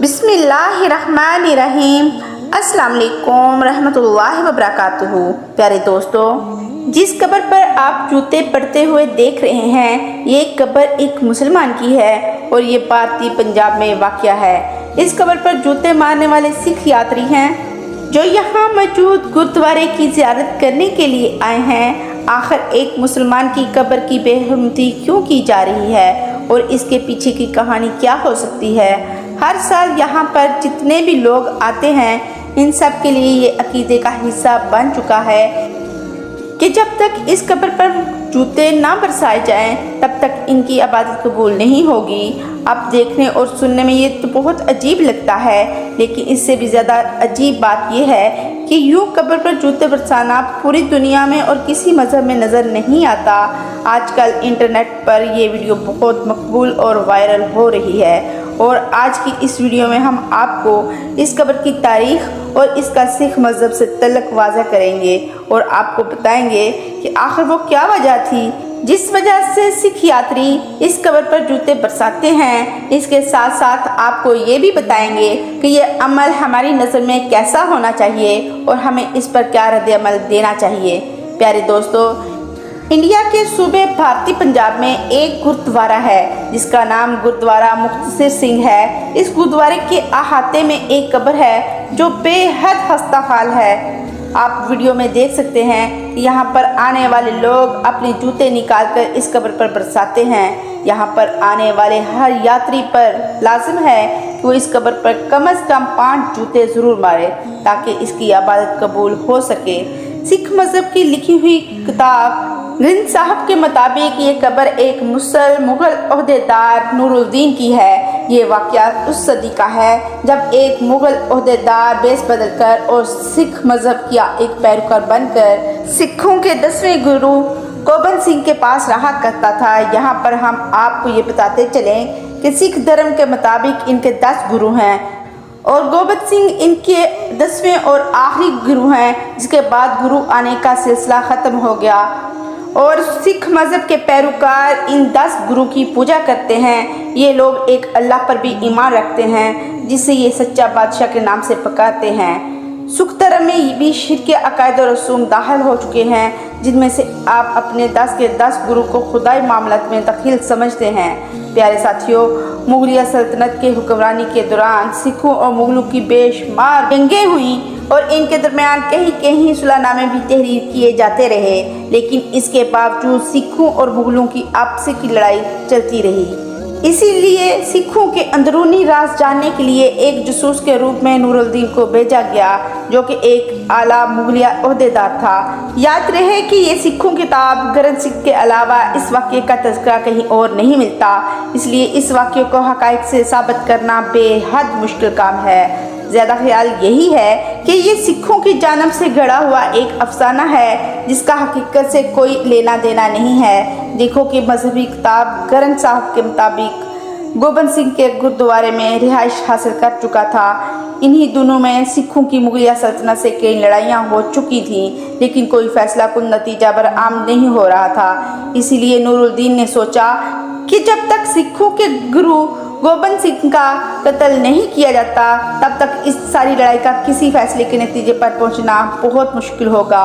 बिस्मिल्लाहिर्रहमानिर्रहीम। अस्सलाम वालेकुम रहमतुल्लाहि व बरकातुहू। प्यारे दोस्तों, जिस कब्र पर आप जूते पड़ते हुए देख रहे हैं, ये कब्र एक मुसलमान की है और ये भारतीय पंजाब में वाक़या है। इस कब्र पर जूते मारने वाले सिख यात्री हैं जो यहाँ मौजूद गुरुद्वारे की ज़ियारत करने के लिए आए हैं। आखिर एक मुसलमान की कब्र की बेहुरमती क्यों की जा रही है और इसके पीछे की कहानी क्या हो सकती है? हर साल यहाँ पर जितने भी लोग आते हैं, इन सब के लिए ये अकीदे का हिस्सा बन चुका है कि जब तक इस कब्र पर जूते ना बरसाए जाएं, तब तक इनकी इबादत कबूल नहीं होगी। अब देखने और सुनने में ये तो बहुत अजीब लगता है, लेकिन इससे भी ज़्यादा अजीब बात यह है कि यूँ कब्र पर जूते बरसाना पूरी दुनिया में और किसी मज़हब में नज़र नहीं आता। आजकल इंटरनेट पर ये वीडियो बहुत मकबूल और वायरल हो रही है और आज की इस वीडियो में हम आपको इस कब्र की तारीख़ और इसका सिख मज़हब से तल्लुक़ वाज़ह करेंगे और आपको बताएंगे कि आखिर वो क्या वजह थी जिस वजह से सिख यात्री इस कब्र पर जूते बरसाते हैं। इसके साथ साथ आपको ये भी बताएंगे कि ये अमल हमारी नज़र में कैसा होना चाहिए और हमें इस पर क्या रद्द-ए-अमल देना चाहिए। प्यारे दोस्तों, इंडिया के सूबे भारतीय पंजाब में एक गुरुद्वारा है जिसका नाम गुरुद्वारा मुक्तसर सिंह है। इस गुरुद्वारे के अहाते में एक कब्र है जो बेहद खस्ता हाल है। आप वीडियो में देख सकते हैं कि यहाँ पर आने वाले लोग अपने जूते निकालकर इस कब्र पर बरसाते हैं। यहाँ पर आने वाले हर यात्री पर लाजिम है कि वो इस कब्र पर कम से कम 5 जूते ज़रूर मारे ताकि इसकी इबादत कबूल हो सके। सिख मज़हब की लिखी हुई किताब ग्रंथ साहब के मुताबिक ये कब्र एक मुग़ल ओहदेदार नूरुद्दीन की है। ये वाक़या उस सदी का है जब एक मुग़ल ओहदेदार बेस बदलकर और सिख मज़हब किया एक पैरोकार बनकर सिखों के 10वें गुरु गोबिंद सिंह के पास रहा करता था। यहाँ पर हम आपको ये बताते चलें कि सिख धर्म के मुताबिक इनके 10 गुरु हैं और गोबिंद सिंह इनके 10वें और आखिरी गुरु हैं, जिसके बाद गुरु आने का सिलसिला ख़त्म हो गया और सिख मज़हब के पैरोकार इन 10 गुरु की पूजा करते हैं। ये लोग एक अल्लाह पर भी ईमान रखते हैं जिसे ये सच्चा बादशाह के नाम से पुकारते हैं। सिख धर्म में भी शिर्क के अकायद और रसूम दाखिल हो चुके हैं, जिनमें से आप अपने 10 के 10 गुरु को खुदाई मामलात में दखील समझते हैं। प्यारे साथियों, मुगलिया सल्तनत के हुक्मरानी के दौरान सिखों और मुगलों की बेशुमार जंगें हुई और इनके दरमियान कहीं कहीं सुलहनामे भी तहरीर किए जाते रहे, लेकिन इसके बावजूद सिखों और मुगलों की आपसी की लड़ाई चलती रही। इसीलिए सिखों के अंदरूनी राज जानने के लिए एक जासूस के रूप में नूरुद्दीन को भेजा गया, जो कि एक आला मुगलिया ओहदेदार था। याद रहे कि ये सिखों किताब ग्रंथ सिंह के अलावा इस वाक़े का तज़किरा कहीं और नहीं मिलता, इसलिए इस वाक़े को हक़ाइक़ से साबित करना बेहद मुश्किल काम है। ज़्यादा ख्याल यही है कि ये सिखों की जानिब से गढ़ा हुआ एक अफसाना है जिसका हकीकत से कोई लेना देना नहीं है। देखो कि मजहबी किताब ग्रंथ साहब के मुताबिक गोबिंद सिंह के गुरुद्वारे में रिहाइश हासिल कर चुका था। इन्हीं दिनों में सिखों की मुगलिया सल्तनत से कई लड़ाइयाँ हो चुकी थीं, लेकिन कोई फैसला कुन नतीजा बरआमद नहीं हो रहा था। इसीलिए नूरुद्दीन ने सोचा कि जब तक सिखों के गुरु गोबिंद सिंह का कत्ल नहीं किया जाता, तब तक इस सारी लड़ाई का किसी फैसले के नतीजे पर पहुंचना बहुत मुश्किल होगा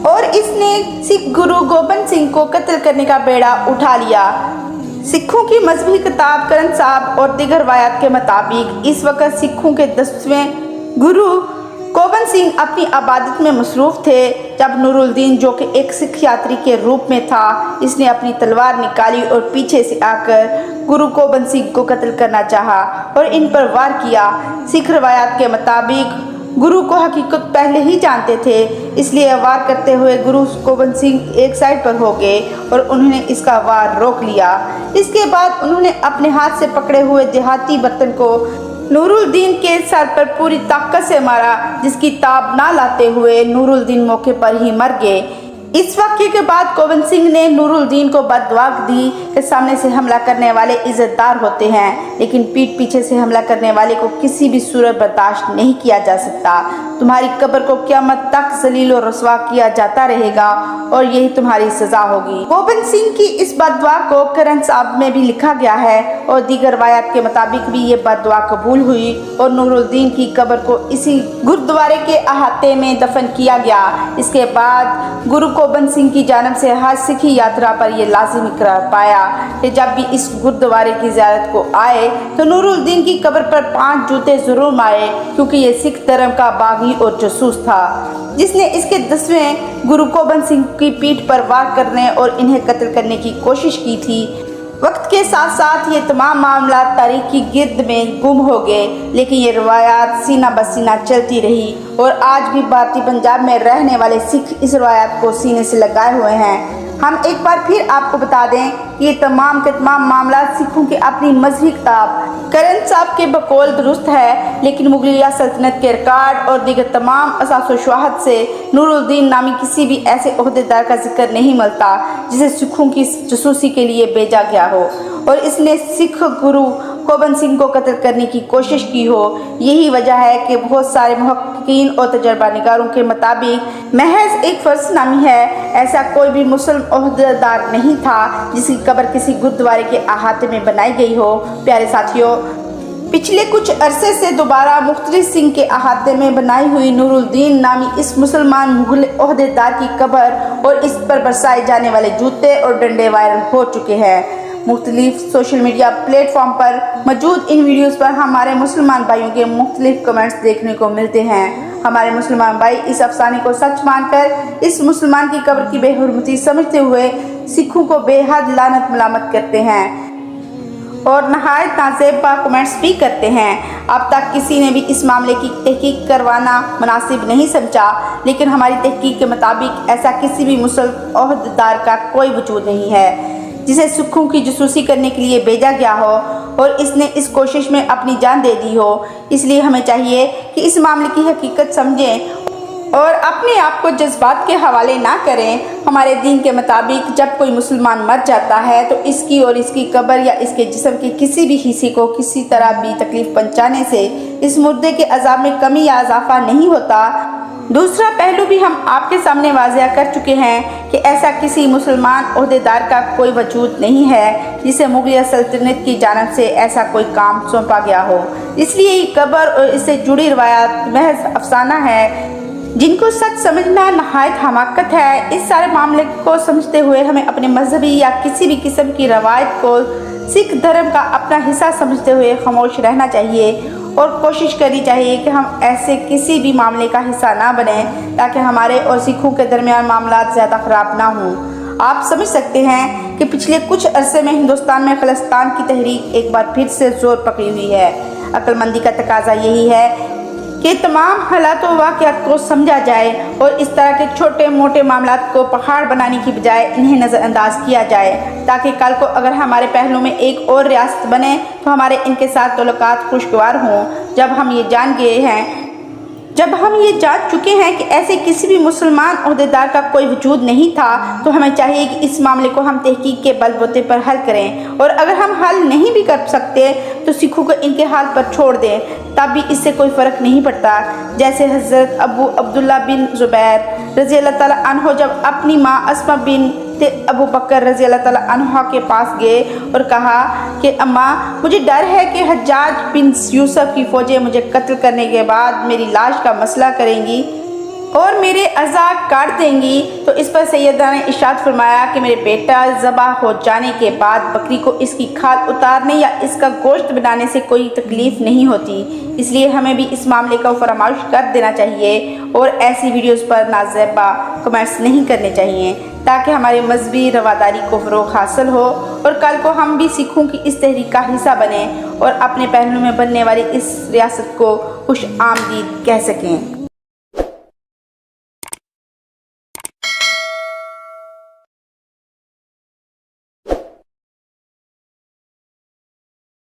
और इसने सिख गुरु गोबिंद सिंह को कत्ल करने का बेड़ा उठा लिया। सिखों की मजहबी किताब ग्रंथ साहब और दीगर रवायात के मुताबिक इस वक्त सिखों के 10वें गुरु गोबिंद सिंह अपनी इबादत में मसरूफ़ थे जब नूरुद्दीन, जो कि एक सिख यात्री के रूप में था, इसने अपनी तलवार निकाली और पीछे से आकर गुरु गोबिंद सिंह को कत्ल करना चाहा और इन पर वार किया। सिख रवायात के मुताबिक गुरु को हकीकत पहले ही जानते थे, इसलिए वार करते हुए गुरु गोबिंद सिंह एक साइड पर हो गए और उन्होंने इसका वार रोक लिया। इसके बाद उन्होंने अपने हाथ से पकड़े हुए देहाती बर्तन को नूरुद्दीन के सर पर पूरी ताकत से मारा, जिसकी ताब ना लाते हुए नूरुद्दीन मौके पर ही मर गए। इस वाक़े के बाद गोबिंद सिंह ने नूरुद्दीन को बददुआ दी कि सामने से हमला करने वाले इज़्ज़तदार होते हैं, लेकिन पीठ पीछे से हमला करने वाले को किसी भी सूरत बर्दाश्त नहीं किया जा सकता। तुम्हारी कब्र को क़यामत तक ज़लील और रस्वा किया जाता रहेगा और यही तुम्हारी सज़ा होगी। गोबिंद सिंह की इस बददुआ को ग्रंथ साहब में भी लिखा गया है और दीगर रवायात के मुताबिक भी ये बद्दुआ कबूल हुई और नूरुद्दीन की कब्र को इसी गुरुद्वारे के अहाते में दफन किया गया। इसके बाद गुरु गोबिंद सिंह की जानिब से हर सिखी यात्रा पर यह लाजिमी करार पाया कि जब भी इस गुरुद्वारे की ज़ियारत को आए तो नूरुद्दीन की कब्र पर 5 जूते जरूर मारे, क्योंकि ये सिख धर्म का बागी और जासूस था जिसने इसके 10वें गुरु गोबिंद सिंह की पीठ पर वार करने और इन्हें कत्ल करने की कोशिश की थी। वक्त के साथ साथ ये तमाम मामला तारीख की गिर्द में गुम हो गए, लेकिन ये रवायात सीना बसीना चलती रही और आज भी भारतीय पंजाब में रहने वाले सिख इस रवायात को सीने से लगाए हुए हैं। हम एक बार फिर आपको बता दें कि ये तमाम के तमाम मामला सिखों की अपनी मजहबी किताब करन साहब के बकौल दुरुस्त है, लेकिन मुगलिया सल्तनत के रिकॉर्ड और दीगर तमाम असास व शवाहद से नूरुद्दीन नामी किसी भी ऐसे ओहदेदार का जिक्र नहीं मिलता जिसे सिखों की जासूसी के लिए भेजा गया हो और इसने सिख गुरु गोबिंद सिंह को कत्ल करने की कोशिश की हो। यही वजह है कि बहुत सारे मुहक्किकीन और तजर्बा निगारों के मुताबिक महज एक फर्जनामी है, ऐसा कोई भी मुस्लिम ओहदेदार नहीं था जिसकी कब्र किसी गुरुद्वारे के अहाते में बनाई गई हो। प्यारे साथियों, पिछले कुछ अरसे से दोबारा मुख्तलिफ सिंह के अहाते में बनाई हुई नूरुद्दीन नामी इस मुसलमान मुगल ओहदेदार की कब्र और इस पर बरसाए जाने वाले जूते और डंडे वायरल हो चुके हैं। मुख्तलिफ सोशल मीडिया प्लेटफॉर्म पर मौजूद इन वीडियोस पर हमारे मुसलमान भाइयों के मुख्तलिफ कमेंट्स देखने को मिलते हैं। हमारे मुसलमान भाई इस अफसाने को सच मानकर इस मुसलमान की कब्र की बेहुरमती समझते हुए सिखों को बेहद लानत मलामत करते हैं और नहायत नाज़ेबा कमेंट्स भी करते हैं। अब तक किसी ने भी इस मामले की तहकीक करवाना मुनासिब नहीं समझा, लेकिन हमारी तहकीक के मुताबिक ऐसा किसी भी मुसलिम ओहदेदार का कोई वजूद नहीं है जिसे सिखों की जासूसी करने के लिए भेजा गया हो और इसने इस कोशिश में अपनी जान दे दी हो। इसलिए हमें चाहिए कि इस मामले की हकीकत समझें और अपने आप को जज्बात के हवाले ना करें। हमारे दीन के मुताबिक जब कोई मुसलमान मर जाता है तो इसकी और इसकी कब्र या इसके जिस्म के किसी भी हिस्से को किसी तरह भी तकलीफ पहुँचाने से इस मुर्दे के अज़ाब में कमी या इजाफा नहीं होता। दूसरा पहलू भी हम आपके सामने वाज़ेह कर चुके हैं कि ऐसा किसी मुसलमान ओहदेदार का कोई वजूद नहीं है जिसे मुगलिया सल्तनत की जानिब से ऐसा कोई काम सौंपा गया हो। इसलिए ये कब्र और इससे जुड़ी रवायात महज अफसाना है जिनको सच समझना नहायत हमाकत है। इस सारे मामले को समझते हुए हमें अपने मजहबी या किसी भी किस्म की रवायत को सिख धर्म का अपना हिस्सा समझते हुए खामोश रहना चाहिए और कोशिश करनी चाहिए कि हम ऐसे किसी भी मामले का हिस्सा ना बने ताकि हमारे और सिखों के दरमियान मामला ज़्यादा ख़राब ना हों। आप समझ सकते हैं कि पिछले कुछ अरसे में हिंदुस्तान में खालिस्तान की तहरीक एक बार फिर से ज़ोर पकड़ी हुई है। अक्लमंदी का तकाजा यही है कि तमाम हालात व वाक़यात को समझा जाए और इस तरह के छोटे मोटे मामलात को पहाड़ बनाने की बजाय इन्हें नज़रअंदाज किया जाए, ताकि कल को अगर हमारे पहलू में एक और रियासत बने तो हमारे इनके साथ ताल्लुकात खुशगवार हों। जब हम ये जान चुके हैं कि ऐसे किसी भी मुसलमान ओहदेदार का कोई वजूद नहीं था तो हमें चाहिए कि इस मामले को हम तहकीक के बलबूते पर हल करें और अगर हम हल नहीं भी कर सकते तो सिखों को इनके हाल पर छोड़ दें, तब भी इससे कोई फ़र्क नहीं पड़ता। जैसे हज़रत अबू अब्दुल्ला बिन ज़ुबैर रज़ी अल्लाह ताला अन्हो जब अपनी माँ अस्मा बिन अबू बकर रज़ी अल्लाह ताला अन्हा के पास गए और कहा कि अम्मा, मुझे डर है कि हज्जाज बिन यूसुफ की फ़ौजें मुझे कत्ल करने के बाद मेरी लाश का मसला करेंगी और मेरे अज़ा काट देंगी। तो इस पर सैयदा ने इरशाद फरमाया कि मेरे बेटा, ज़बह हो जाने के बाद बकरी को इसकी खाल उतारने या इसका गोश्त बनाने से कोई तकलीफ़ नहीं होती, इसलिए हमें भी इस मामले को फरामोश कर देना चाहिए और ऐसी वीडियोस पर नाज़ेबा कमेंट्स नहीं करने चाहिए ताकि हमारे मजहबी रवादारी को फ़रोग़ हासिल हो और कल को हम भी सिखों की इस तहरीक का हिस्सा बने और अपने पहलू में बनने वाली इस रियासत को खुश आमदीद कह सकें।